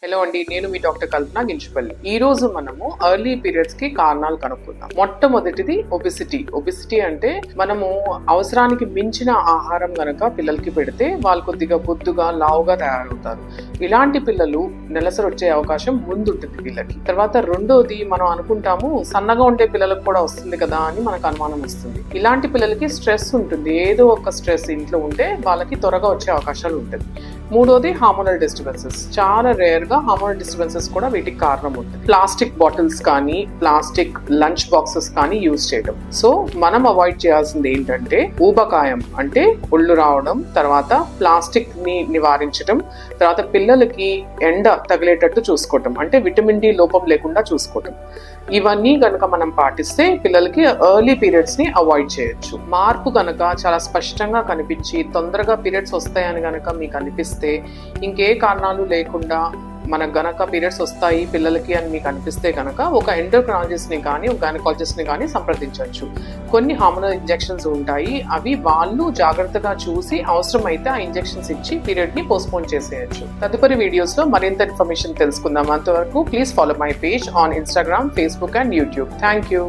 Hello అండి, నేను మీ doctor కల్పన గించుపల్లి. ఈ రోజు మనము ఎర్లీ పీరియడ్స్ కి కారణాలు కనుక్కుందాం. మొట్టమొదటిది ఒబిసిటీ అంటే మనము అవసరానికి మించిన ఆహారం గనక పిల్లలకి పెడితే వాళ్ళు కొద్దిగా బొద్దుగా లావుగా తయారవుతారు. ఇలాంటి పిల్లలు నెలసరి వచ్చే అవకాశం ముందుంటుంది వీళ్ళకి. తర్వాత రెండోది, మనం అనుకుంటాము సన్నగా ఉండే పిల్లలకు కూడా వస్తుంది కదా అని మనకు అనుమానం వస్తుంది. ఇలాంటి పిల్లలకి స్ట్రెస్ ఉంటుంది, ఏదో ఒక స్ట్రెస్ ఇంట్లో ఉంటే వాళ్ళకి త్వరగా వచ్చే అవకాశాలు ఉంటుంది. మూడోది హార్మోనల్ డిస్టర్బెన్సెస్. చాలా రేర్ గా హార్మోనల్ డిస్టర్బెన్సెస్ కూడా వీటికి కారణం ఉంటుంది. ప్లాస్టిక్ బాటిల్స్ కానీ ప్లాస్టిక్ లంచ్ బాక్సెస్ కానీ యూజ్ చేయడం. సో మనం అవాయిడ్ చేయాల్సింది ఏంటంటే ఊబకాయం అంటే ఒళ్ళు రావడం, తర్వాత ప్లాస్టిక్ ని నివారించడం, తర్వాత పిల్లలకి ఎండ తగిలేటట్టు చూసుకోవటం, అంటే విటమిన్ డి లోపం లేకుండా చూసుకోవటం. ఇవన్నీ గనక మనం పాటిస్తే పిల్లలకి ఎర్లీ పీరియడ్స్ ని అవాయిడ్ చేయొచ్చు. మార్పు గనక చాలా స్పష్టంగా కనిపించి తొందరగా పీరియడ్స్ వస్తాయని గనక మీకు అనిపిస్తే, ఇంకే కారణాలు లేకుండా మనకు గనక పీరియడ్స్ వస్తాయి పిల్లలకి అని మీకు అనిపిస్తే గనక ఒక ఎండోక్రైనాలజిస్ట్ ని కానీ ఒక గైనకాలజిస్ట్ ని కానీ సంప్రదించవచ్చు. కొన్ని హార్మోనల్ ఇంజెక్షన్స్ ఉంటాయి, అవి వాళ్ళు జాగ్రత్తగా చూసి అవసరమైతే ఆ ఇంజెక్షన్స్ ఇచ్చి పీరియడ్ ని పోస్ట్పోన్ చేసేయచ్చు. తదుపరి వీడియోస్ లో మరింత ఇన్ఫర్మేషన్ తెలుసుకుందాం. అంతవరకు please follow my page on Instagram, Facebook and YouTube. Thank you.